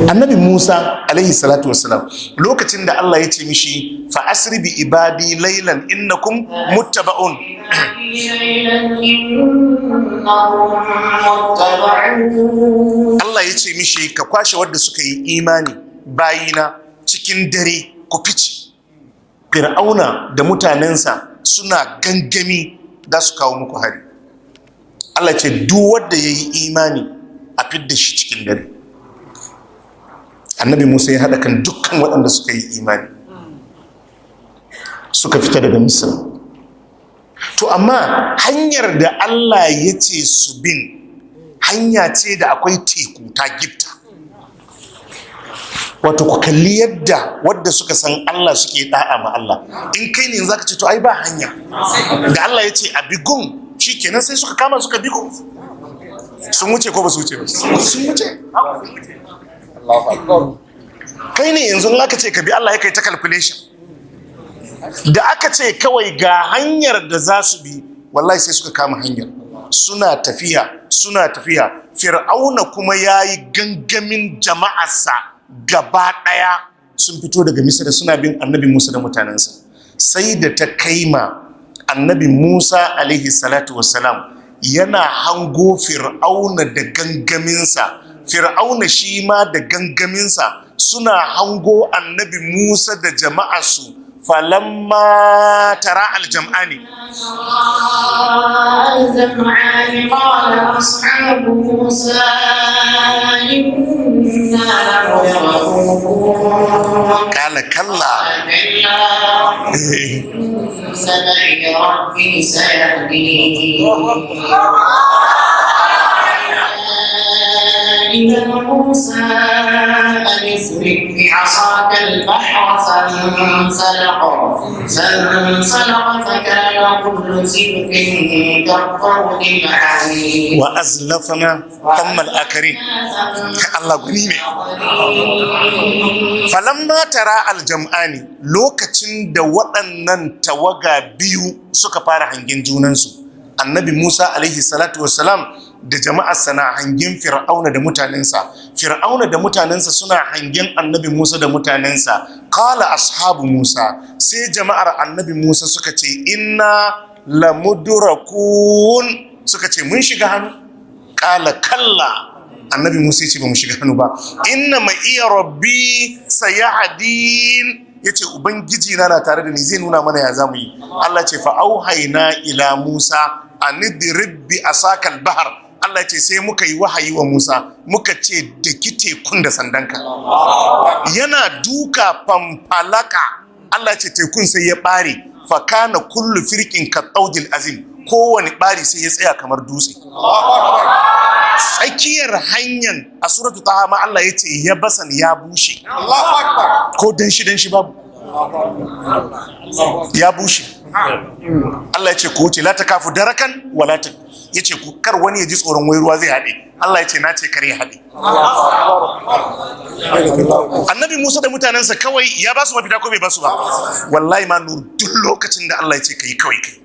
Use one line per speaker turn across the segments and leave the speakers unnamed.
annabi Musa alaihi salatu wassalam lokacin da Allah ya ce mishi fa asri bi ibadi laylan innakum muttaba'un Allah ya ce mishi ka kwashe wanda suka yi imani bayina cikin dare ku fice. Fir'auna da mutanensa suna gangami da su kawo muku hari. Allah ce duk wanda yayi imani a fidda shi cikin dare. Annabi Musa ya haɗa kan dukkan waɗanda suka yi imani suka fita daga Misra. To amma hanyar da Allah ya ce su bin hanya ce da akwai teku ta gifta. Wato ku kalli yadda wadda suka san Allah suke da'a ma Allah. In kai ne zaka ce to ai ba hanya. Da Allah ya ce a bigun shikenan sai suka kama suka bigun. Sun wuce ko ba su wuce ba? Sun wuce. Kai ne yanzu in aka ce ka bi Allah ya kai ta calculation. Da aka ce kawai ga hanyar da za su bi wallahi sai suka kama hanyar. Suna tafiya Fir'auna kuma yayi gangamin jama'arsa gaba daya sun fito daga Misra suna bin annabi Musa da mutanensa. Sai da ta kaima annabi Musa alaihi salatu wassalam yana hango Fir'auna da gangaminsa. Fir'auna shi ma da gangaminsa suna hango annabi Musa da jama'arsu. Falamma tara aljam'ani
قال أصحاب موسى إنا لمدركون
قال كلا
إن معي ربي سيهدين إذا موسى أن اضرب بعصاك البحر فانسلق فكان كل فرق كالطود العظيم
وأزلفنا ثم الآخرين الله غنيمه فلما ترى الجمعان lokacin da waɗannan tawaga biyu suka fara hangen junansu annabi Musa alaihi salatu wassalam da jama'arsa na hangen Fir'auna da mutanensa. Fir'auna da mutanensa suna hangen annabi Musa da mutanensa. Qala ashabu Musa, sai jama'ar annabi Musa suka ce inna lamudrakun, suka ce mun shiga hannu. Qala kalla, annabi Musa ya ce ba mu shiga hannu ba. Inna ma iya rabbi sayahdin, yace ubangiji na tare da ni zai nuna mana ya zamu yi. Allah ce fa auhayna ila Musa anidrib bi asakal bahar. Allah ce sai muka yi wahayi wa Musa muka ce da kite kun da sandanka. Yana duka famfalaka Allah ce tekun sai ya bare fa kana kullu firqin ka tawdil azim, kowani bari sai ya tsaya kamar dutse. Tsakiyar hanyar a suratu taha ma Allah ya ce ya basan ya bushe. Ko dan shi babu ya bushe. Allah ya ce ku wuce la takafu darakan wala ta, ya ce ku kar wani ya ji tsoron wai ruwa zai haɗe. Allah ya ce na ce kar ya haɗe. Annabi Musa da mutanensa kawai ya ba su mafita ko bai ba su ba? Wallahi ma nur duk lokacin da Allah ya ce kai kawai kai,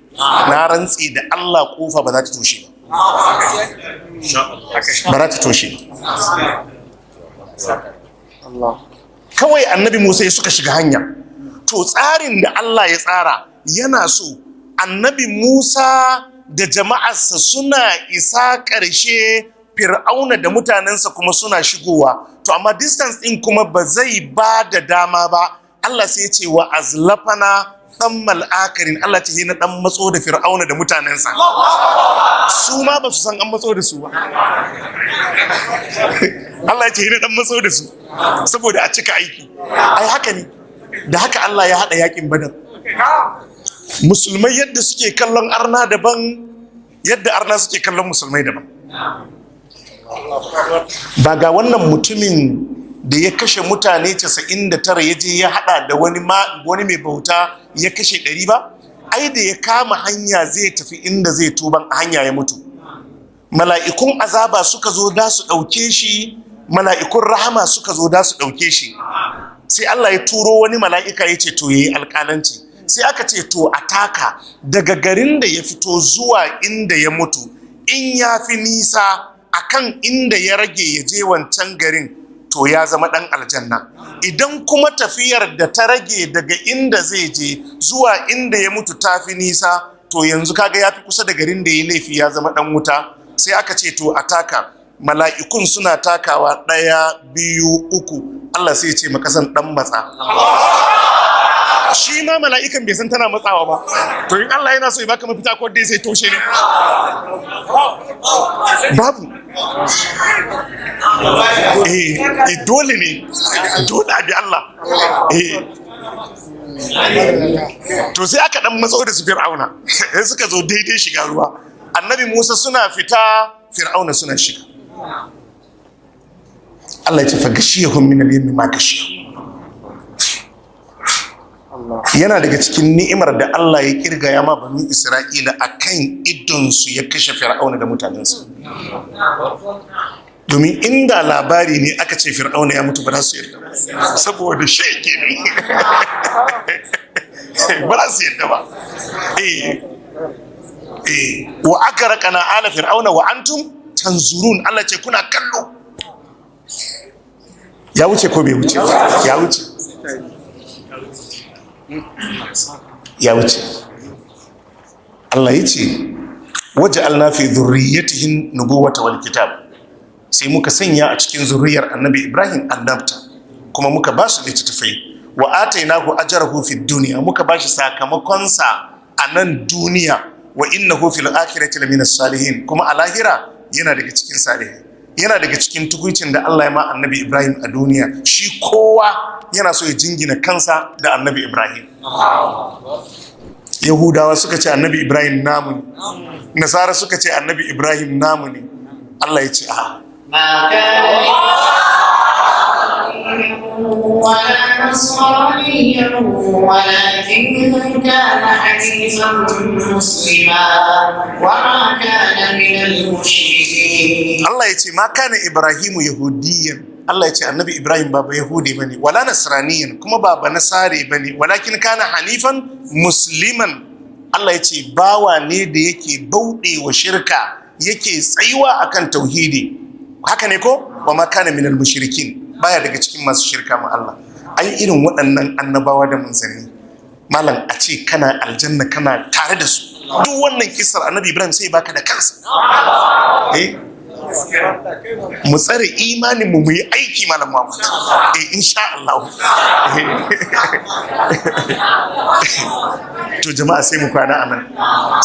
na rantsi da Allah kofa ba za ta toshe ba za ta toshe ba. Kawai annabi Musa ya suka shiga hanya. To tsarin da Allah ya tsara yana so annabi Musa da jama'arsa suna isa ƙarshe, Fir'auna da mutanensa kuma suna shigowa. To amma distance ɗin kuma ba zai ba da dama ba. Allah sai ya ce wa azlafana thammal akarin. Allah ce na dan matso da Fir'auna da mutanensa. Su ma ba su san an matso da su ba. Allah ya ce na dan matso da su saboda a cika aiki. Ai haka ne. Da haka Allah ya hada yakin Badar. Musulmai yadda suke kallon arna daban, yadda arna suke kallon musulmai daban. Ba ga wannan mutumin da ya kashe mutane 99 ya je ya hada da wani mai bauta ya kashe 100 ba? Ai da ya kama hanya zai tafi inda zai tuban a hanya ya mutu. Mala'ikun azaba suka zo da su dauke shi, mala'ikun rahama suka zo da su dauke shi. Sai Allah ya turo wani mala'ika ya ce to yayi alƙalanci. Sai aka ce to a taka daga garin da ya fito zuwa inda ya mutu, in ya fi nisa akan inda ya rage ya je wancan garin, to ya zama dan aljanna. Idan kuma tafiyar da ta rage daga inda zai je zuwa inda ya mutu tafi nisa, to yanzu kaga ya fi kusa da garin da ya laifi, ya zama dan wuta. Sai aka ce to a taka, mala'ikun suna takawa 1 2 3, Allah sai ya ce makasan dan matsa. Shi ma mala'ikan bai san tana matsawa ba, to in Allah yana so ya baka mafita ko dai sai toshe ne babu. Dole ne, dole abi Allah. To sai aka dan matso da su Fir'auna, sai suka zo daidai shiga ruwa. Annabi Musa suna fita, Fir'auna suna shiga. Allah ya ce fagashiyahum min al-yammi ma gashiya. Yana daga cikin ni'imar da Allah ya kirga ya ma bani Isra'ila akan idonsu ya kashe Fir'auna da mutanensa. Domin inda labari ne aka ce Fir'auna ya mutu ba za su yarda, saboda Sheikh ne. Ba za su yarda ba. Wa agraqna ala fir'auna wa antum tanzurun. Allah ce kuna kallo. Ya wuce ko bai wuce? Ya wuce. Ya wuce. Allah ya ce waja'alna fi dhurriyyatihi nubuwata wal kitab. Sai muka sanya a cikin zuriyar Annabi Ibrahim annabta, kuma muka ba su littattafai. Wa atainahu ajrahu fid dunya, muka ba shi sakamakon sa a nan duniya. Wa innahu fil akhirati lamina salihin, kuma a lahira yana daga cikin salihai. Yana daga cikin tukuicin da Allah ya ma Annabi Ibrahim a duniya. Shi kowa yana so ya jingina kansa da Annabi Ibrahim. Yahudawa suka ce Annabi Ibrahim namu ne, Nasara suka ce Annabi Ibrahim namu ne. Allah ya ce a
ولا نصرانيا ولكن كان حنيفا مسلما وما كان من المشركين. Allah ya ce ma kana Ibrahimu yahudiyan. Allah ya ce Annabi Ibrahim baba Yahudi bane, wala nasraniyan, kuma baba nasare bane, walakin kana hanifan musliman. Allah ya ce bawa ne da yake bauɗe wa shirka, yake tsayuwa akan tauhidi. Haka ne ko? Wa ma kana minal mushrikin, baya daga cikin masu shirka ma Allah. Ai irin waɗannan annabawa da manzanni, malam a ce kana aljanna kana tare da su. Duk wannan kisar Annabi Ibrahim sai baka da kansa. Mu tsare imanin mu yi aiki malam Muhammad. Insha Allah. To jama'a sai mu kwana anan.